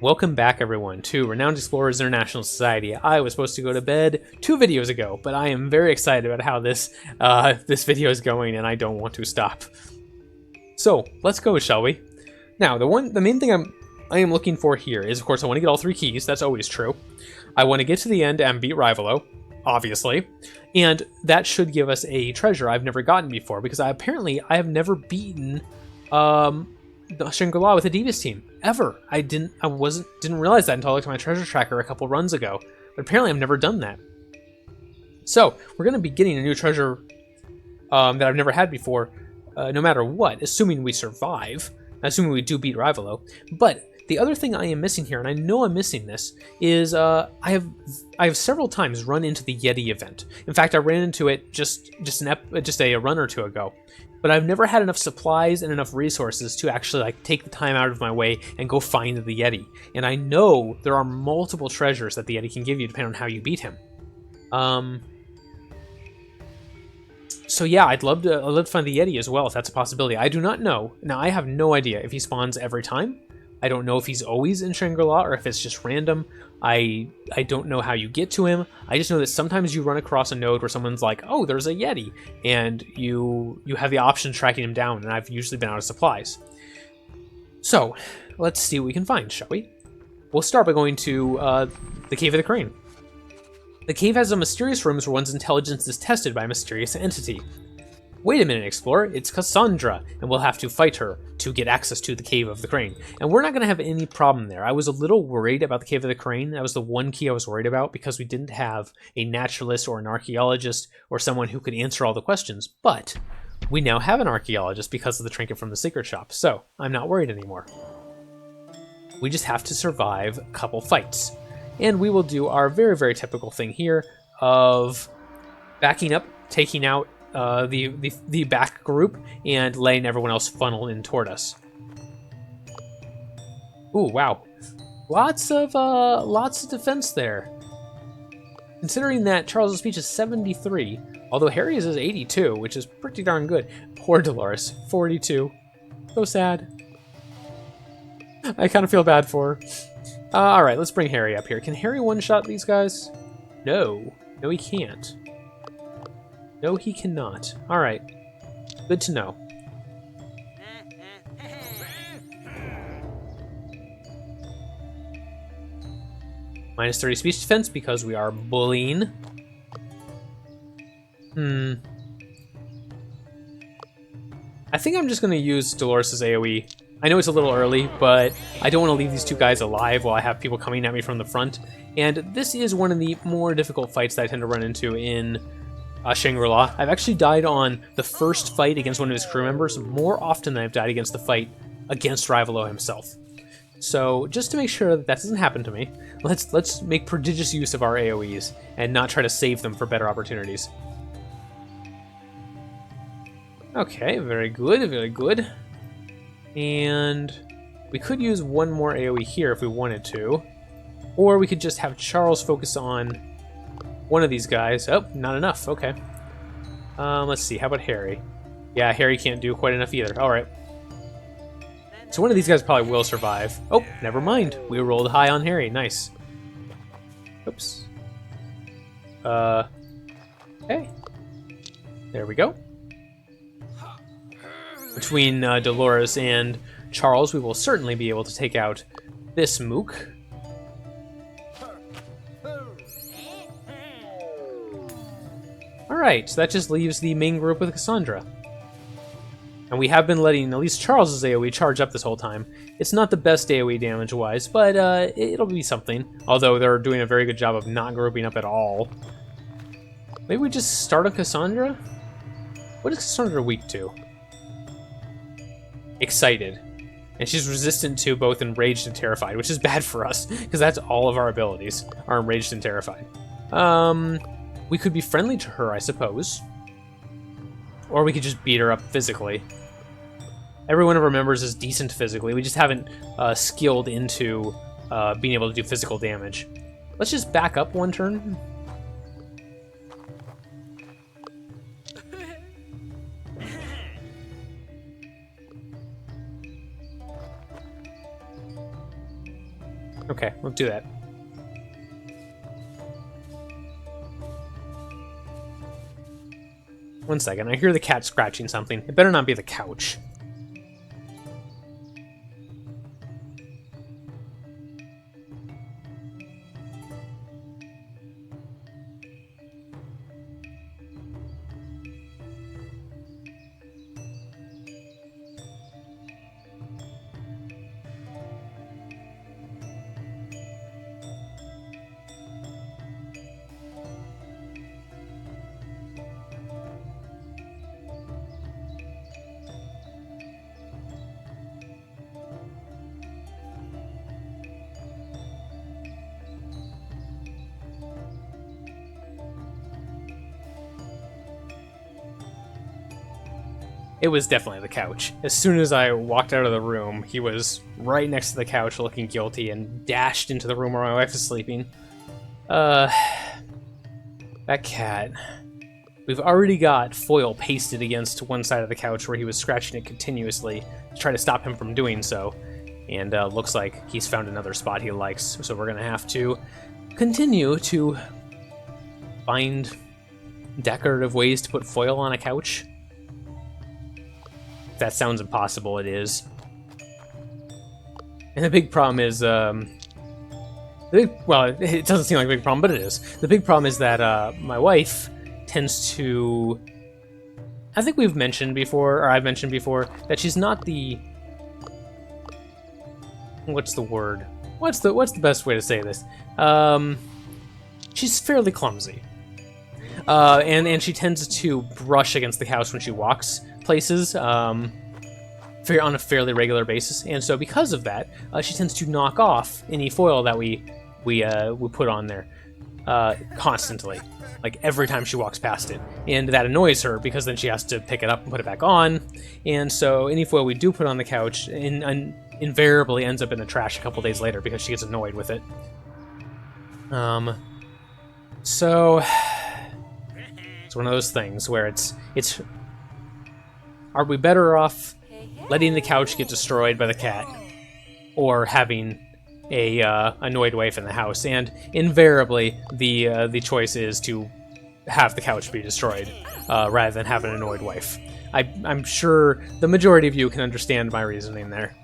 Welcome back, everyone, to Renowned Explorers International Society. I was supposed to go to bed 2 videos ago, but I am very excited about how this video is going, and I don't want to stop. So let's go, shall we? Now, the main thing I am looking for here is, of course, I want to get all 3 keys. That's always true. I want to get to the end and beat Rivalo, obviously, and that should give us a treasure I've never gotten before, because I have never beaten the Shangri-La with a Divas team ever. I didn't realize that until I looked at my treasure tracker a couple runs ago. But apparently I've never done that. So we're going to be getting a new treasure that I've never had before, no matter what, assuming we survive, assuming we do beat Rivalo. But the other thing I am missing here, and I know I'm missing this, is I have several times run into the Yeti event. In fact, I ran into it just a run or two ago. But I've never had enough supplies and enough resources to actually take the time out of my way and go find the Yeti. And I know there are multiple treasures that the Yeti can give you depending on how you beat him. So yeah, I'd love to find the Yeti as well if that's a possibility. I do not know. Now, I have no idea if he spawns every time. I don't know if he's always in Shangri-La or if it's just random. I don't know how you get to him. I just know that sometimes you run across a node where someone's like, oh, there's a Yeti, and you have the option of tracking him down, and I've usually been out of supplies. So, let's see what we can find, shall we? We'll start by going to the Cave of the Crane. The cave has a mysterious rooms where one's intelligence is tested by a mysterious entity. Wait a minute, Explorer, it's Cassandra, and we'll have to fight her to get access to the Cave of the Crane. And we're not going to have any problem there. I was a little worried about the Cave of the Crane. That was the one key I was worried about because we didn't have a naturalist or an archaeologist or someone who could answer all the questions. But we now have an archaeologist because of the trinket from the secret shop, so I'm not worried anymore. We just have to survive a couple fights. And we will do our very, very typical thing here of backing up, taking out the back group and letting everyone else funnel in toward us. Ooh, wow. Lots of defense there. Considering that Charles' speech is 73, although Harry's is 82, which is pretty darn good. Poor Dolores, 42. So sad. I kind of feel bad for her. Alright, let's bring Harry up here. Can Harry one-shot these guys? No. No, he can't. No, he cannot. Alright. Good to know. Minus 30 speech defense because we are bullying. I think I'm just going to use Dolores' AoE. I know it's a little early, but I don't want to leave these 2 guys alive while I have people coming at me from the front. And this is one of the more difficult fights that I tend to run into in Shangri-La. I've actually died on the first fight against one of his crew members more often than I've died against the fight against Rivalo himself. So just to make sure that doesn't happen to me, let's make prodigious use of our AoEs and not try to save them for better opportunities. Okay, very good, very good. And we could use one more AoE here if we wanted to, or we could just have Charles focus on one of these guys. Oh, not enough. Okay. Let's see. How about Harry? Yeah, Harry can't do quite enough either. All right. So one of these guys probably will survive. Oh, never mind. We rolled high on Harry. Nice. Oops. Okay. There we go. Between Dolores and Charles, we will certainly be able to take out this mook. Alright, so that just leaves the main group with Cassandra. And we have been letting at least Charles' AoE charge up this whole time. It's not the best AoE damage-wise, but it'll be something. Although they're doing a very good job of not grouping up at all. Maybe we just start on Cassandra? What is Cassandra weak to? Excited. And she's resistant to both Enraged and Terrified, which is bad for us, because that's all of our abilities, are Enraged and Terrified. We could be friendly to her, I suppose. Or we could just beat her up physically. Every one of our members is decent physically. We just haven't skilled into being able to do physical damage. Let's just back up one turn. Okay, we'll do that. One second, I hear the cat scratching something. It better not be the couch. It was definitely the couch. As soon as I walked out of the room, he was right next to the couch looking guilty and dashed into the room where my wife is sleeping. That cat. We've already got foil pasted against one side of the couch where he was scratching it continuously to try to stop him from doing so. And looks like he's found another spot he likes, so we're gonna have to continue to find decorative ways to put foil on a couch. If that sounds impossible, it is. And the big problem is, well, it doesn't seem like a big problem, but it is. The big problem is that my wife tends to, I think we've mentioned before, or I've mentioned before, that she's not the, what's the word? What's the best way to say this? She's fairly clumsy. And she tends to brush against the couch when she walks places on a fairly regular basis, and so because of that, she tends to knock off any foil that we put on there constantly, like every time she walks past it, and that annoys her because then she has to pick it up and put it back on, and so any foil we do put on the couch invariably ends up in the trash a couple days later because she gets annoyed with it. So it's one of those things where it's are we better off letting the couch get destroyed by the cat or having a annoyed wife in the house? And invariably the choice is to have the couch be destroyed rather than have an annoyed wife. I'm sure the majority of you can understand my reasoning there.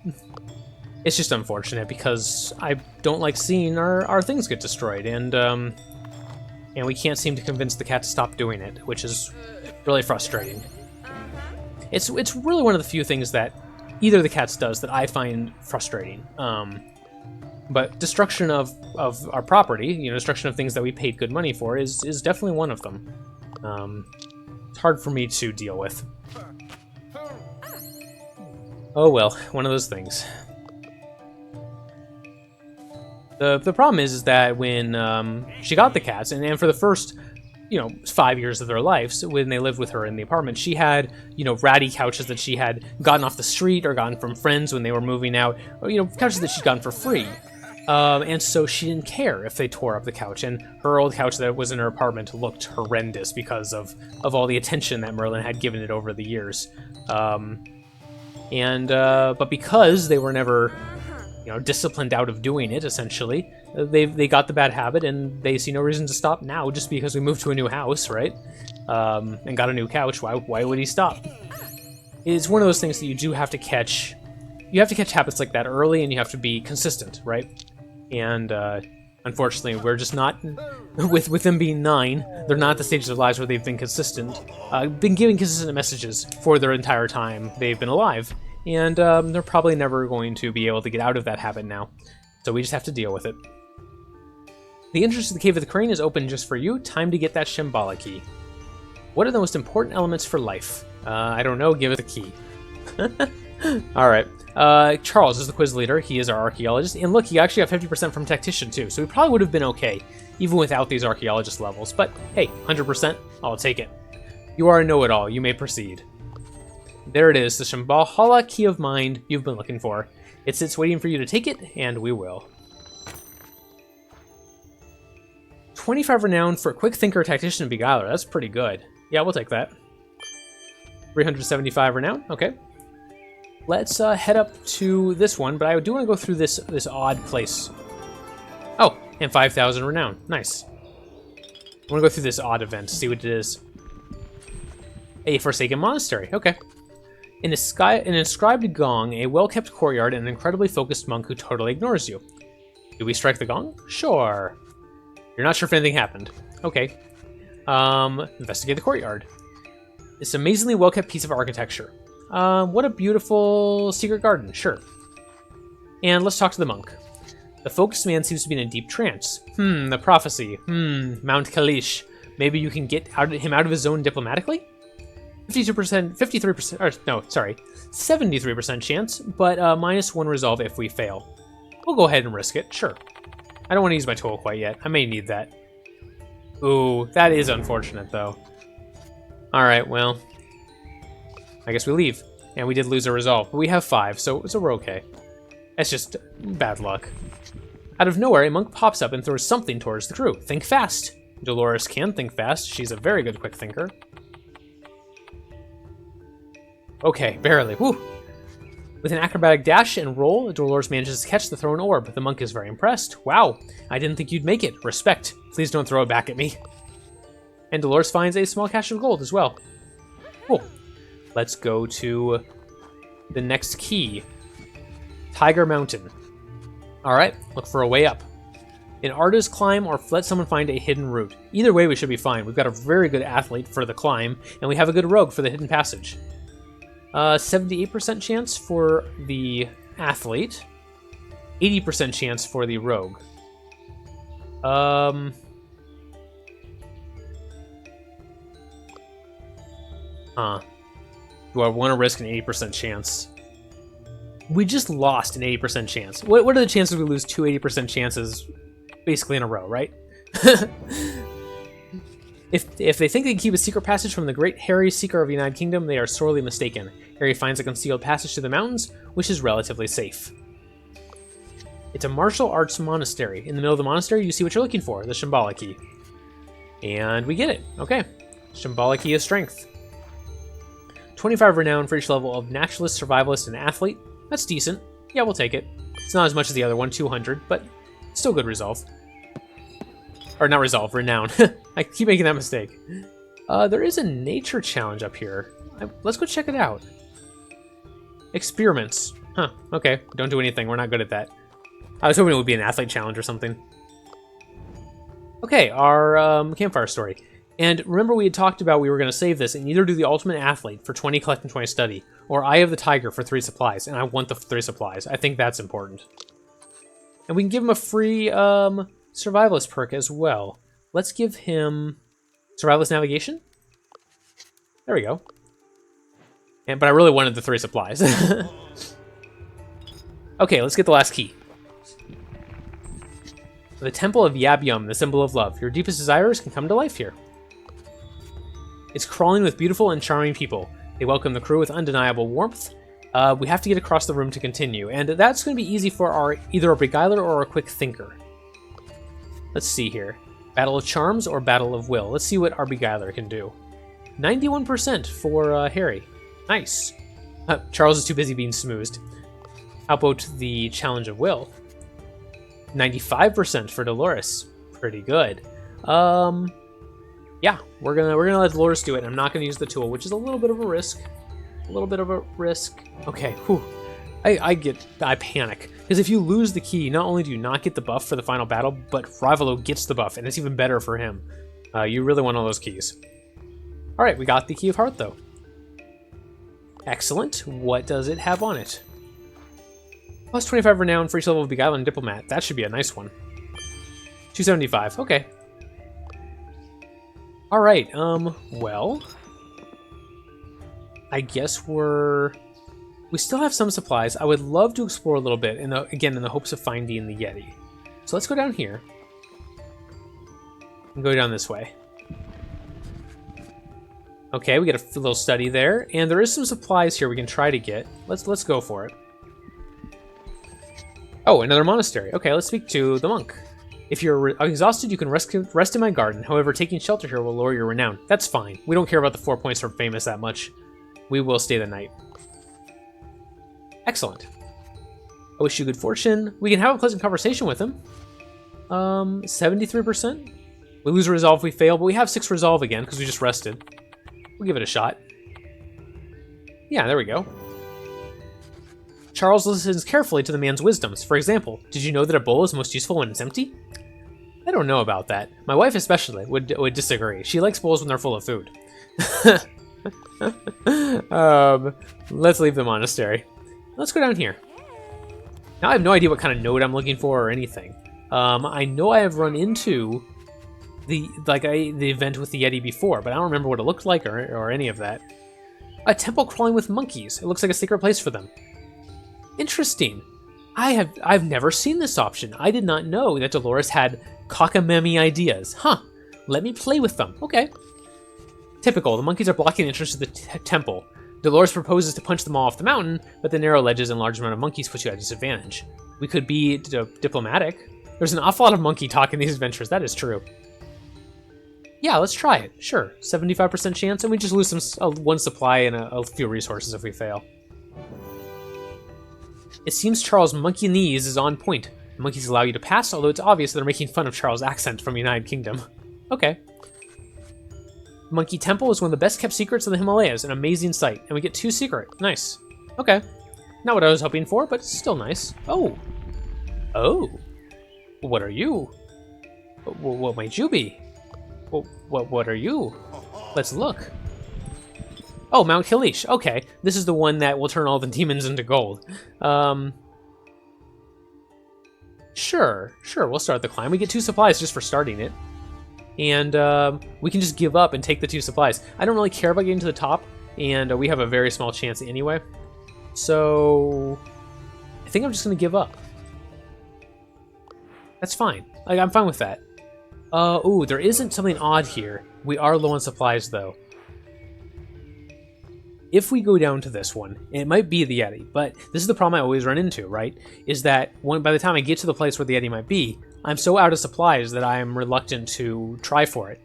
It's just unfortunate because I don't like seeing our things get destroyed, and we can't seem to convince the cat to stop doing it, which is really frustrating. It's really one of the few things that either of the cats does that I find frustrating. But destruction of our property, destruction of things that we paid good money for, is definitely one of them. It's hard for me to deal with. Oh well, one of those things. The problem is that when she got the cats, and for the first 5 years of their lives, when they lived with her in the apartment, she had, ratty couches that she had gotten off the street or gotten from friends when they were moving out, or, couches that she'd gotten for free. And so she didn't care if they tore up the couch, and her old couch that was in her apartment looked horrendous because of all the attention that Merlin had given it over the years. But because they were never disciplined out of doing it, essentially, they got the bad habit, and they see no reason to stop now just because we moved to a new house, right? And got a new couch. Why would he stop? It's one of those things that you do have to catch. You have to catch habits like that early, and you have to be consistent, right? And unfortunately, we're just not. With them being 9, they're not at the stage of their lives where they've been consistent, been giving consistent messages for their entire time they've been alive. And they're probably never going to be able to get out of that habit now. So we just have to deal with it. The entrance to the Cave of the Crane is open just for you. Time to get that Shambhala key. What are the most important elements for life? I don't know. Give it the key. Alright. Charles is the quiz leader. He is our archaeologist. And look, he actually got 50% from Tactician too. So we probably would have been okay, even without these archaeologist levels. But hey, 100%, I'll take it. You are a know-it-all. You may proceed. There it is, the Shambhala Key of Mind you've been looking for. It sits waiting for you to take it, and we will. 25 renown for Quick Thinker, Tactician, and Beguiler. That's pretty good. Yeah, we'll take that. 375 renown. Okay. Let's head up to this one, but I do want to go through this odd place Oh, and 5,000 renown. Nice. I want to go through this odd event, see what it is. A Forsaken Monastery. Okay. An inscribed gong, a well-kept courtyard, and an incredibly focused monk who totally ignores you. Do we strike the gong? Sure. You're not sure if anything happened. Okay. Investigate the courtyard. This amazingly well-kept piece of architecture. What a beautiful secret garden. Sure. And let's talk to the monk. The focused man seems to be in a deep trance. The prophecy. Mount Kalish. Maybe you can get him out of his zone diplomatically? 52%, 53%, or no, sorry, 73% chance, but -1 resolve if we fail. We'll go ahead and risk it, sure. I don't want to use my tool quite yet. I may need that. Ooh, that is unfortunate, though. Alright, well, I guess we leave. And we did lose a resolve, but we have 5, so we're okay. That's just bad luck. Out of nowhere, a monk pops up and throws something towards the crew. Think fast. Dolores can think fast. She's a very good quick thinker. Okay, barely. Woo! With an acrobatic dash and roll, Dolores manages to catch the thrown orb. The monk is very impressed. Wow, I didn't think you'd make it. Respect. Please don't throw it back at me. And Dolores finds a small cache of gold as well. Cool. Let's go to the next key. Tiger Mountain. Alright, look for a way up. An artist climb or let someone find a hidden route. Either way, we should be fine. We've got a very good athlete for the climb, and we have a good rogue for the hidden passage. 78% chance for the athlete, 80% chance for the rogue. Huh. Do I want to risk an 80% chance? We just lost an 80% chance. What are the chances we lose two 80% chances basically in a row, right? If they think they can keep a secret passage from the great Harry, Seeker of the United Kingdom, they are sorely mistaken. Harry finds a concealed passage to the mountains, which is relatively safe. It's a martial arts monastery. In the middle of the monastery, you see what you're looking for, the Shambhala key. And we get it. Okay. Shambhala key is strength. 25 renown for each level of naturalist, survivalist, and athlete. That's decent. Yeah, we'll take it. It's not as much as the other one, 200, but still good resolve. Or not resolve, renown. I keep making that mistake. There is a nature challenge up here. Let's go check it out. Experiments. Huh, okay. Don't do anything. We're not good at that. I was hoping it would be an athlete challenge or something. Okay, our campfire story. And remember we had talked about we were going to save this and either do the ultimate athlete for 20 collect and 20 study, or Eye of the Tiger for 3 supplies, and I want the 3 supplies. I think that's important. And we can give him a free survivalist perk as well. Let's give him survivalist navigation. There we go. But I really wanted the 3 supplies. Okay, let's get the last key. The Temple of Yabyum, the symbol of love. Your deepest desires can come to life here. It's crawling with beautiful and charming people. They welcome the crew with undeniable warmth. We have to get across the room to continue, and that's going to be easy for either a Beguiler or a Quick Thinker. Let's see here. Battle of Charms or Battle of Will. Let's see what our Beguiler can do. 91% for Harry. Nice. Charles is too busy being smoozed. How about the Challenge of Will? 95% for Dolores. Pretty good. Yeah, we're gonna let Dolores do it. I'm not gonna use the tool, which is a little bit of a risk. A little bit of a risk. Okay, whew. I panic. Because if you lose the key, not only do you not get the buff for the final battle, but Ravelo gets the buff, and it's even better for him. You really want all those keys. Alright, we got the Key of Heart, though. Excellent. What does it have on it? Plus 25 renown for each level of Beguiler and Diplomat. That should be a nice one. 275. Okay. Alright, well... I guess we still have some supplies. I would love to explore a little bit, again, in the hopes of finding the Yeti. So let's go down here. And go down this way. Okay, we get a little study there. And there is some supplies here we can try to get. Let's go for it. Oh, another monastery. Okay, let's speak to the monk. If you're exhausted, you can rest in my garden. However, taking shelter here will lower your renown. That's fine. We don't care about the 4 points for famous that much. We will stay the night. Excellent. I wish you good fortune. We can have a pleasant conversation with him. 73%. We lose a resolve if we fail, but we have 6 resolve again because we just rested. We'll give it a shot. Yeah, there we go. Charles listens carefully to the man's wisdoms. For example, did you know that a bowl is most useful when it's empty? I don't know about that. My wife especially would disagree. She likes bowls when they're full of food. Let's leave the monastery. Let's go down here. Now I have no idea what kind of node I'm looking for or anything. I know I have run into the event with the Yeti before, but I don't remember what it looked like or any of that. A temple crawling with monkeys. It looks like a secret place for them. Interesting. I've never seen this option. I did not know that Dolores had cockamamie ideas. Huh. Let me play with them. Okay. Typical. The monkeys are blocking the entrance to the temple. Dolores proposes to punch them all off the mountain, but the narrow ledges and large amount of monkeys put you at a disadvantage. We could be diplomatic. There's an awful lot of monkey talk in these adventures. That is true. Yeah, let's try it. Sure. 75% chance, and we just lose one supply and a few resources if we fail. It seems Charles' monkey-nese is on point. The monkeys allow you to pass, although it's obvious they're making fun of Charles' accent from United Kingdom. Okay. Monkey Temple is one of the best kept secrets of the Himalayas, an amazing sight, and we get 2 secret. Nice. Okay. Not what I was hoping for, but still nice. Oh. Oh. What are you? What might you be? What are you? Let's look. Oh, Mount Kilish. Okay, this is the one that will turn all the demons into gold. Sure, we'll start the climb. We get 2 supplies just for starting it. And we can just give up and take the 2 supplies. I don't really care about getting to the top, and we have a very small chance anyway. So I think I'm just going to give up. That's fine. Like, I'm fine with that. Ooh, there isn't something odd here. We are low on supplies, though. If we go down to this one, and it might be the Yeti, but this is the problem I always run into, right? Is that by the time I get to the place where the Yeti might be, I'm so out of supplies that I am reluctant to try for it.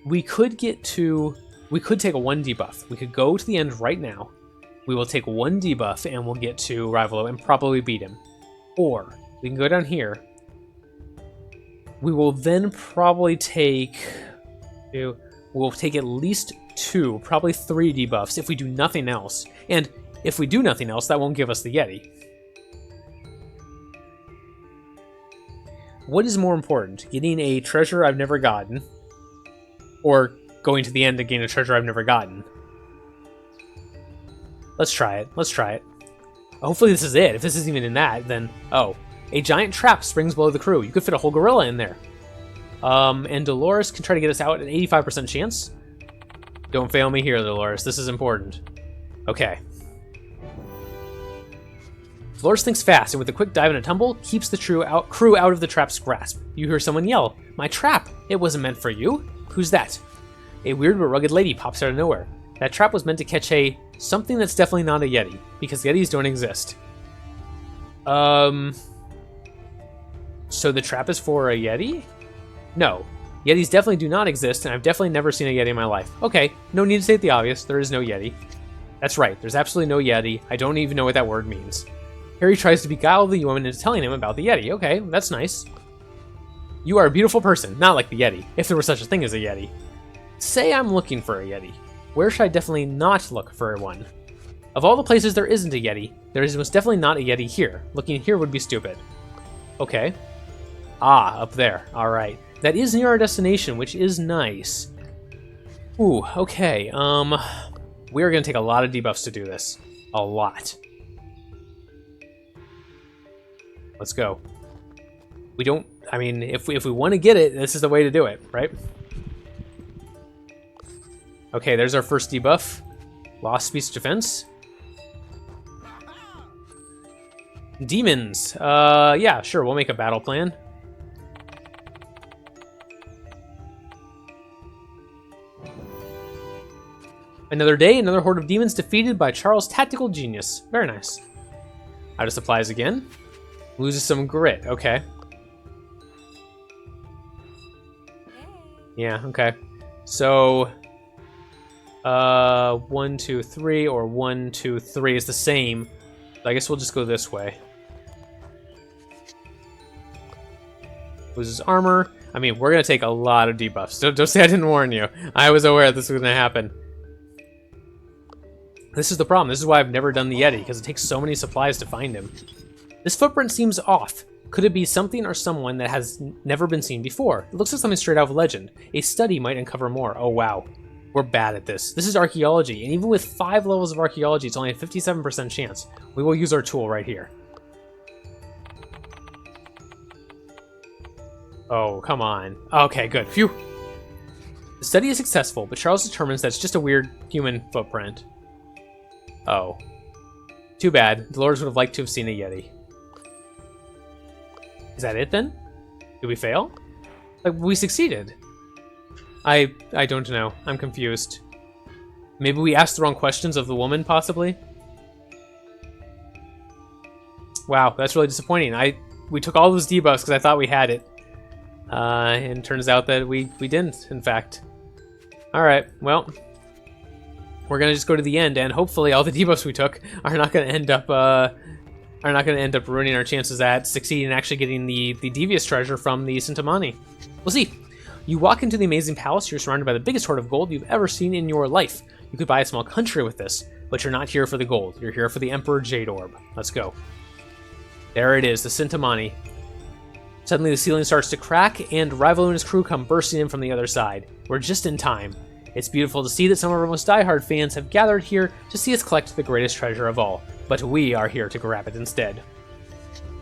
We could take a 1 debuff. We could go to the end right now. We will take 1 debuff and we'll get to Rivalo and probably beat him. Or we can go down here. We will then probably take... We'll take at least 2, probably 3 debuffs if we do nothing else. And if we do nothing else, that won't give us the Yeti. What is more important, getting a treasure I've never gotten, or going to the end to gain a treasure I've never gotten? Let's try it. Let's try it. Hopefully this is it. If this isn't even in that, then... Oh. A giant trap springs below the crew. You could fit a whole gorilla in there. And Dolores can try to get us out at an 85% chance. Don't fail me here, Dolores. This is important. Okay. Dolores thinks fast, and with a quick dive and a tumble, keeps the crew out of the trap's grasp. You hear someone yell, "My trap! It wasn't meant for you!" Who's that? A weird but rugged lady pops out of nowhere. That trap was meant to catch something that's definitely not a Yeti, because Yetis don't exist. So the trap is for a Yeti? No. Yetis definitely do not exist, and I've definitely never seen a Yeti in my life. Okay, no need to state the obvious. There is no Yeti. That's right, there's absolutely no Yeti. I don't even know what that word means. Harry tries to beguile the woman into telling him about the Yeti. Okay, that's nice. You are a beautiful person, not like the Yeti, if there was such a thing as a Yeti. Say I'm looking for a Yeti. Where should I definitely not look for one? Of all the places there isn't a Yeti, there is most definitely not a Yeti here. Looking here would be stupid. Okay. Ah, up there. Alright. That is near our destination, which is nice. Ooh, okay. We're gonna take a lot of debuffs to do this. A lot. Let's go. We don't... I mean, if we want to get it, this is the way to do it, right? Okay, there's our first debuff. Lost speech defense. Demons. Yeah, sure, we'll make a battle plan. Another day, another horde of demons defeated by Charles' tactical genius. Very nice. Out of supplies again. Loses some grit. Okay. Yeah, okay. So, 1, 2, 3, or 1, 2, 3 is the same. So I guess we'll just go this way. Loses armor. I mean, we're going to take a lot of debuffs. Don't say I didn't warn you. I was aware this was going to happen. This is the problem. This is why I've never done the Yeti, because it takes so many supplies to find him. This footprint seems off. Could it be something or someone that has never been seen before? It looks like something straight out of legend. A study might uncover more. Oh, wow. We're bad at this. This is archaeology, and even with 5 levels of archaeology, it's only a 57% chance. We will use our tool right here. Oh, come on. Okay, good. Phew. The study is successful, but Charles determines that it's just a weird human footprint. Oh. Too bad. Dolores would have liked to have seen a Yeti. Is that it then? Did we fail? Like, we succeeded. I don't know. I'm confused. Maybe we asked the wrong questions of the woman, possibly? Wow, that's really disappointing. We took all those debuffs because I thought we had it. And it turns out that we didn't, in fact. Alright, well. We're gonna just go to the end, and hopefully all the debuffs we took are not gonna end up ruining our chances at succeeding in actually getting the devious treasure from the Sintamani. We'll see. You walk into the amazing palace, you're surrounded by the biggest hoard of gold you've ever seen in your life. You could buy a small country with this, but you're not here for the gold. You're here for the Emperor Jade Orb. Let's go. There it is, the Sintamani. Suddenly the ceiling starts to crack, and Rival and his crew come bursting in from the other side. We're just in time. It's beautiful to see that some of our most diehard fans have gathered here to see us collect the greatest treasure of all, but we are here to grab it instead.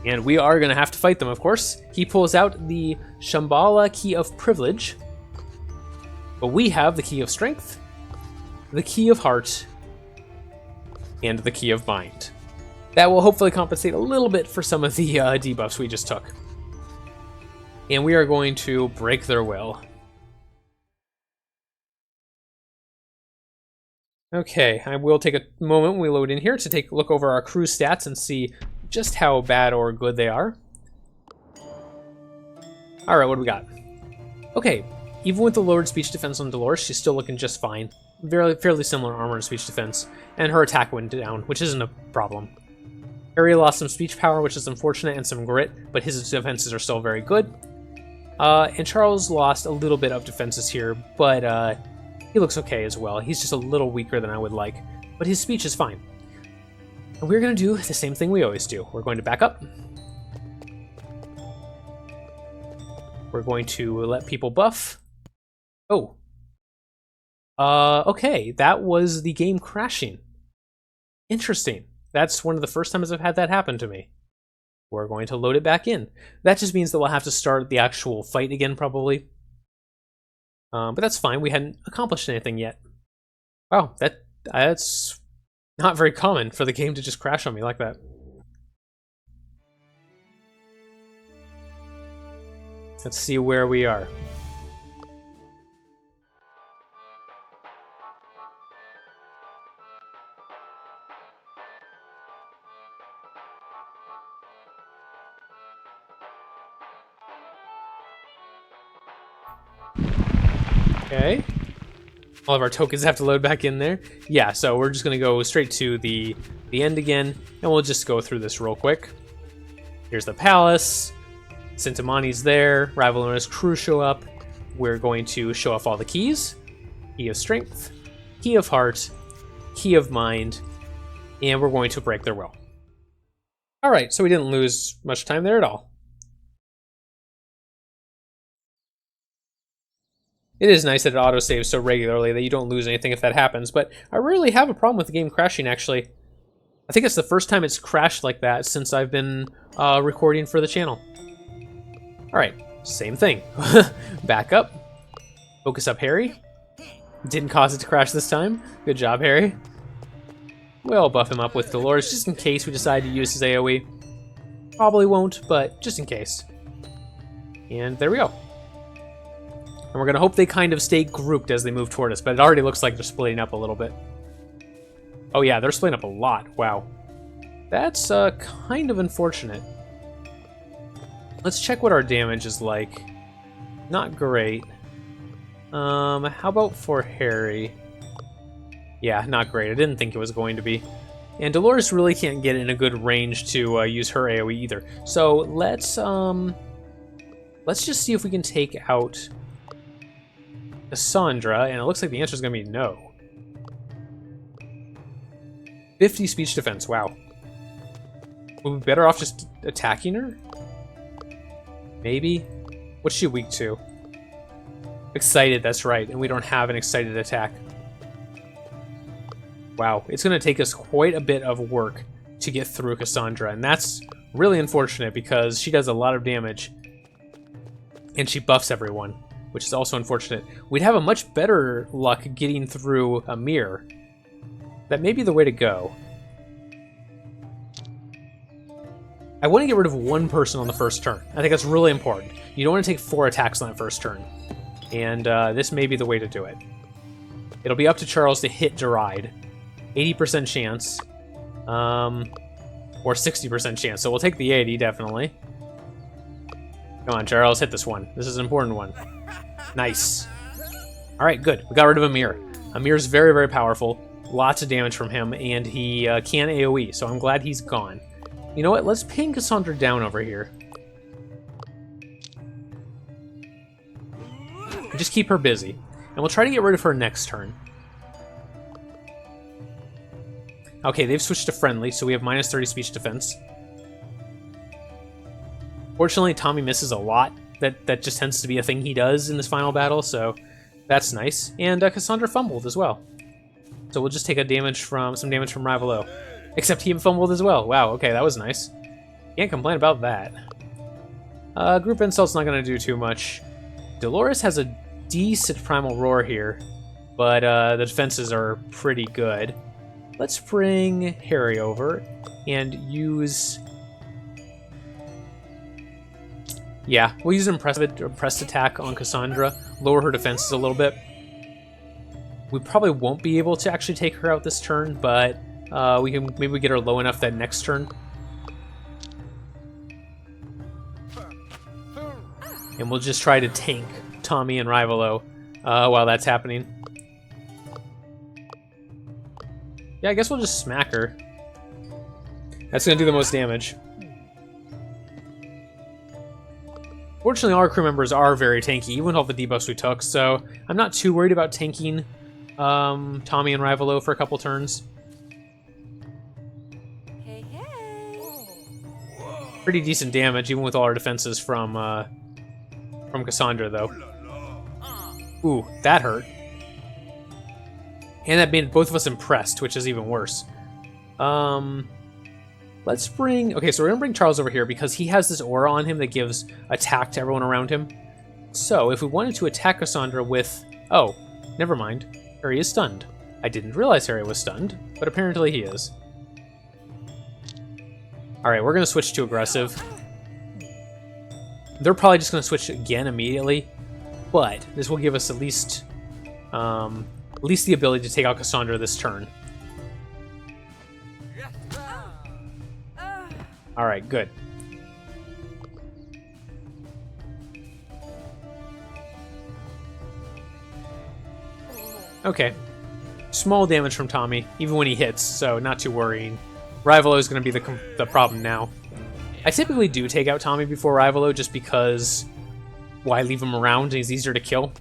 And we are going to have to fight them, of course. He pulls out the Shambhala Key of Privilege, but we have the Key of Strength, the Key of Heart, and the Key of Mind. That will hopefully compensate a little bit for some of the debuffs we just took. And we are going to break their will. Okay, I will take a moment when we load in here to take a look over our crew stats and see just how bad or good they are. Alright, what do we got? Okay, even with the lowered speech defense on Dolores, she's still looking just fine. Fairly similar armor and speech defense, and her attack went down, which isn't a problem. Harry lost some speech power, which is unfortunate, and some grit, but his defenses are still very good. And Charles lost a little bit of defenses here, but he looks okay as well. He's just a little weaker than I would like, but his speech is fine. And we're going to do the same thing we always do. We're going to back up. We're going to let people buff. Oh. Okay, that was the game crashing. Interesting. That's one of the first times I've had that happen to me. We're going to load it back in. That just means that we'll have to start the actual fight again, probably. But that's fine. We hadn't accomplished anything yet. Wow, that's not very common for the game to just crash on me like that. Let's see where we are. Okay. All of our tokens have to load back in there. Yeah, so we're just going to go straight to the end again, and we'll just go through this real quick. Here's the palace. Sintamani's there. Rival and his crew show up. We're going to show off all the keys. Key of Strength, Key of Heart, Key of Mind, and we're going to break their will. Alright, so we didn't lose much time there at all. It is nice that it autosaves so regularly that you don't lose anything if that happens, but I rarely have a problem with the game crashing, actually. I think it's the first time it's crashed like that since I've been recording for the channel. Alright, same thing. Back up. Focus up Harry. Didn't cause it to crash this time. Good job, Harry. We'll buff him up with Dolores just in case we decide to use his AoE. Probably won't, but just in case. And there we go. And we're going to hope they kind of stay grouped as they move toward us, but it already looks like they're splitting up a little bit. Oh yeah, they're splitting up a lot. Wow. That's kind of unfortunate. Let's check what our damage is like. Not great. How about for Harry? Yeah, not great. I didn't think it was going to be. And Dolores really can't get in a good range to use her AoE either. So let's Let's just see if we can take out Cassandra, and it looks like the answer is going to be no. 50 speech defense, wow. Would we be better off just attacking her? Maybe? What's she weak to? Excited, that's right, and we don't have an excited attack. Wow, it's going to take us quite a bit of work to get through Cassandra, and that's really unfortunate because she does a lot of damage, and she buffs everyone, which is also unfortunate. We'd have a much better luck getting through Amir. That may be the way to go. I want to get rid of one person on the first turn. I think that's really important. You don't want to take 4 attacks on that first turn. And this may be the way to do it. It'll be up to Charles to hit Deride. 80% chance. Or 60% chance. So we'll take the 80, definitely. Come on, Charles, hit this one. This is an important one. Nice. Alright, good. We got rid of Amir. Amir's very, very powerful. Lots of damage from him, and he can AoE, so I'm glad he's gone. You know what? Let's pin Cassandra down over here. And just keep her busy. And we'll try to get rid of her next turn. Okay, they've switched to friendly, so we have minus 30 speech defense. Fortunately, Tommy misses a lot. That just tends to be a thing he does in this final battle, so that's nice. And Cassandra fumbled as well. So we'll just take some damage from Rivalo. Except he fumbled as well. Wow, okay, that was nice. Can't complain about that. Group Insult's not going to do too much. Dolores has a decent Primal Roar here, but the defenses are pretty good. Let's bring Harry over and use... Yeah, we'll use an impressed attack on Cassandra, lower her defenses a little bit. We probably won't be able to actually take her out this turn, but we can maybe get her low enough that next turn. And we'll just try to tank Tommy and Rivalo while that's happening. Yeah, I guess we'll just smack her. That's going to do the most damage. Fortunately, all our crew members are very tanky, even with all the debuffs we took, so I'm not too worried about tanking Tommy and Rivalo for a couple turns. Hey, hey. Pretty decent damage, even with all our defenses from Cassandra, though. Ooh, that hurt. And that made both of us impressed, which is even worse. Let's bring... Okay, so we're going to bring Charles over here because he has this aura on him that gives attack to everyone around him. So, if we wanted to attack Cassandra with... Oh, never mind. Harry is stunned. I didn't realize Harry was stunned, but apparently he is. Alright, we're going to switch to aggressive. They're probably just going to switch again immediately, but this will give us at least the ability to take out Cassandra this turn. Alright, good. Okay. Small damage from Tommy, even when he hits, so not too worrying. Rivalo is going to be the problem now. I typically do take out Tommy before Rivalo just because why leave him around? He's easier to kill.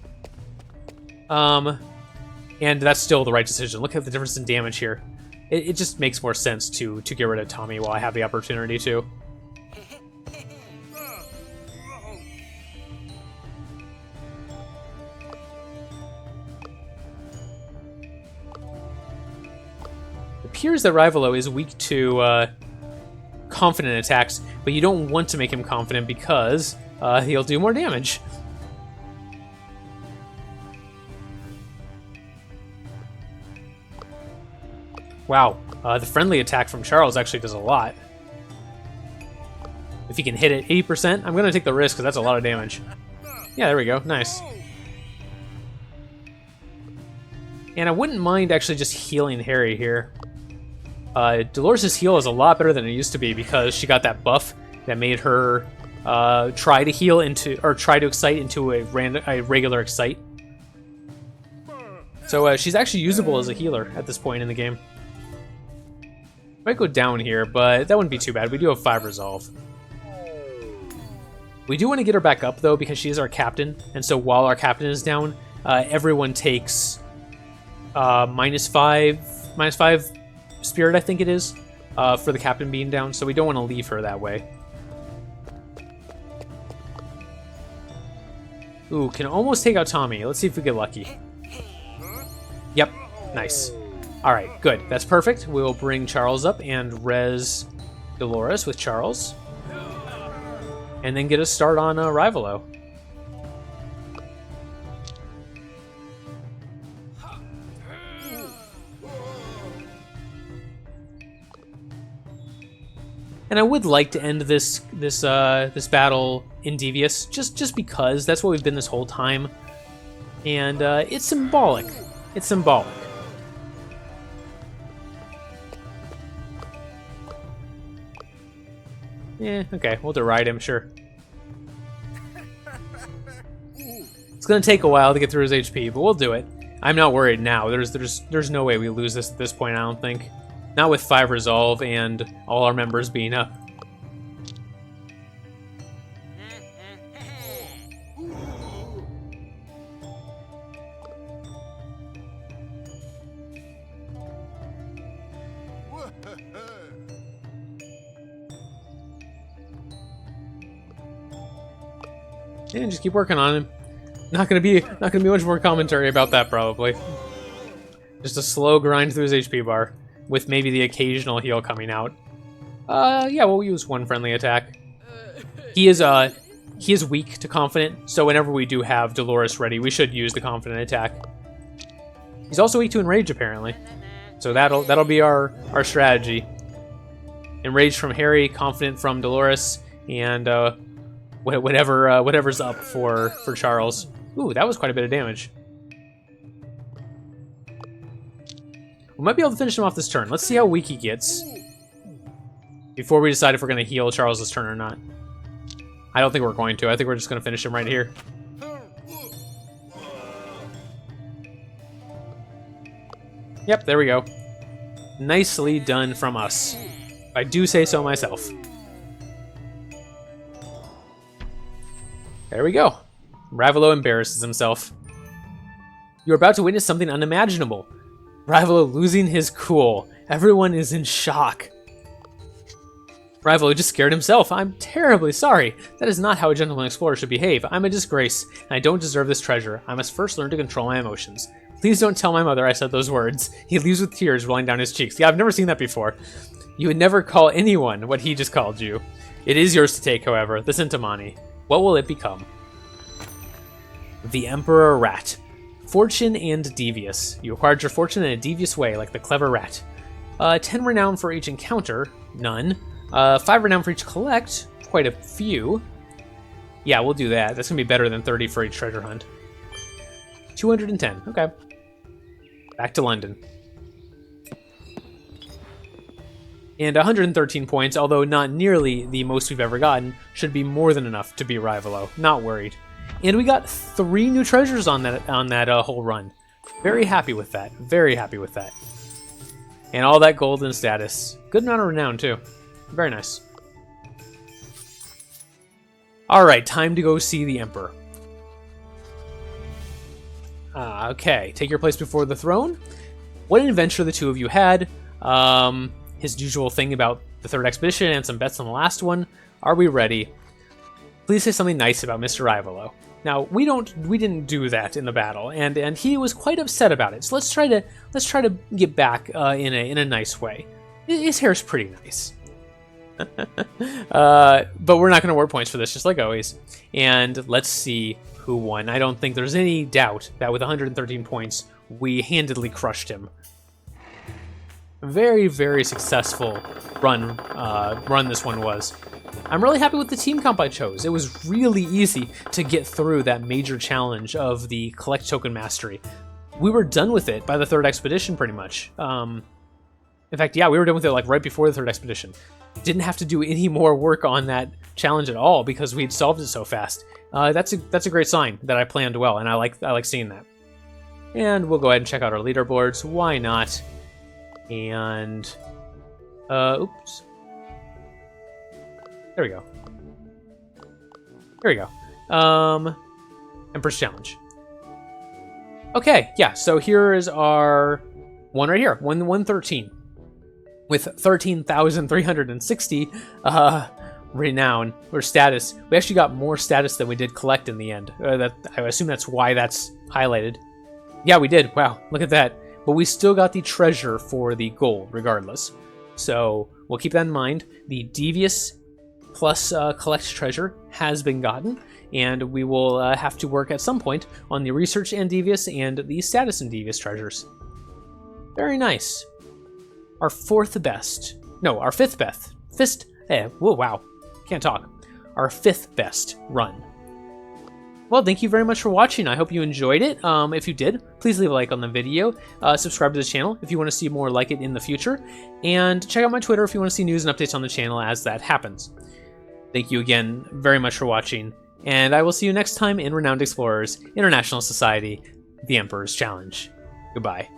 And that's still the right decision. Look at the difference in damage here. It just makes more sense to get rid of Tommy while I have the opportunity to. It appears that Rivalo is weak to confident attacks, but you don't want to make him confident because he'll do more damage. Wow, the friendly attack from Charles actually does a lot. If he can hit it 80%, I'm going to take the risk because that's a lot of damage. Yeah, there we go. Nice. And I wouldn't mind actually just healing Harry here. Dolores' heal is a lot better than it used to be because she got that buff that made her try to heal into, or try to excite into a regular excite. So she's actually usable as a healer at this point in the game. Might go down here, but that wouldn't be too bad. We do have 5 resolve. We do want to get her back up, though, because she is our captain. And so while our captain is down, everyone takes -5 spirit, I think it is, for the captain being down. So we don't want to leave her that way. Ooh, can almost take out Tommy. Let's see if we get lucky. Yep, nice. All right, good. That's perfect. We'll bring Charles up and res Dolores with Charles. And then get a start on Rivalo. And I would like to end this battle in Devious, just because that's what we've been this whole time, and it's symbolic. It's symbolic. Yeah, okay, we'll deride him, sure. It's gonna take a while to get through his HP, but we'll do it. I'm not worried now. There's no way we lose this at this point, I don't think. Not with 5 resolve and all our members being up. And just keep working on him. Not gonna be much more commentary about that, probably. Just a slow grind through his HP bar, with maybe the occasional heal coming out. Yeah, we'll use one friendly attack. He is weak to confident, so whenever we do have Dolores ready, we should use the confident attack. He's also weak to enrage, apparently, so that'll be our strategy. Enrage from Harry, confident from Dolores, and whatever's up for Charles. Ooh, that was quite a bit of damage. We might be able to finish him off this turn. Let's see how weak he gets before we decide if we're going to heal Charles' turn or not. I don't think we're going to. I think we're just going to finish him right here. Yep, there we go. Nicely done from us. I do say so myself. There we go. Rivalo embarrasses himself. You're about to witness something unimaginable. Rivalo losing his cool. Everyone is in shock. Rivalo just scared himself. I'm terribly sorry. That is not how a gentleman explorer should behave. I'm a disgrace, and I don't deserve this treasure. I must first learn to control my emotions. Please don't tell my mother I said those words. He leaves with tears rolling down his cheeks. Yeah, I've never seen that before. You would never call anyone what he just called you. It is yours to take, however, the Centimani. What will it become? The Emperor Rat. Fortune and Devious. You acquired your fortune in a devious way, like the clever rat. 10 renown for each encounter. None. 5 renown for each collect. Quite a few. Yeah, we'll do that. That's going to be better than 30 for each treasure hunt. 210. Okay. Back to London. And 113 points, although not nearly the most we've ever gotten, should be more than enough to beat Rivalo. Not worried. And we got 3 new treasures on that whole run. Very happy with that. Very happy with that. And all that golden status. Good amount of renown, too. Very nice. Alright, time to go see the Emperor. Okay, take your place before the throne. What an adventure the two of you had. His usual thing about the 3rd expedition and some bets on the last one. Are we ready? Please say something nice about Mr. Rivalo. Now, we didn't do that in the battle, and he was quite upset about it. So let's try to get back in a nice way. His hair's pretty nice. But we're not going to award points for this, just like always. And let's see who won. I don't think there's any doubt that with 113 points, we handedly crushed him. Very, very successful run this one was. I'm really happy with the team comp I chose. It was really easy to get through that major challenge of the collect token mastery. We were done with it by the 3rd expedition, pretty much. In fact, yeah, we were done with it like right before the 3rd expedition. Didn't have to do any more work on that challenge at all because we'd solved it so fast. That's a great sign that I planned well, and I like seeing that. And we'll go ahead and check out our leaderboards. Why not? And oops. There we go. Here we go. Empress Challenge. Okay, yeah, so here is our one right here, 113. With 13,360 renown or status. We actually got more status than we did collect in the end. I assume that's why that's highlighted. Yeah, we did. Wow, look at that. But we still got the treasure for the gold, regardless. So we'll keep that in mind. The Devious plus collect treasure has been gotten, and we will have to work at some point on the research and Devious and the status and Devious treasures. Very nice. Our fourth best. No, our fifth best. Whoa, wow. Can't talk. Our fifth best run. Well, thank you very much for watching. I hope you enjoyed it. If you did, please leave a like on the video. Subscribe to the channel if you want to see more like it in the future. And check out my Twitter if you want to see news and updates on the channel as that happens. Thank you again very much for watching. And I will see you next time in Renowned Explorers International Society, The Emperor's Challenge. Goodbye.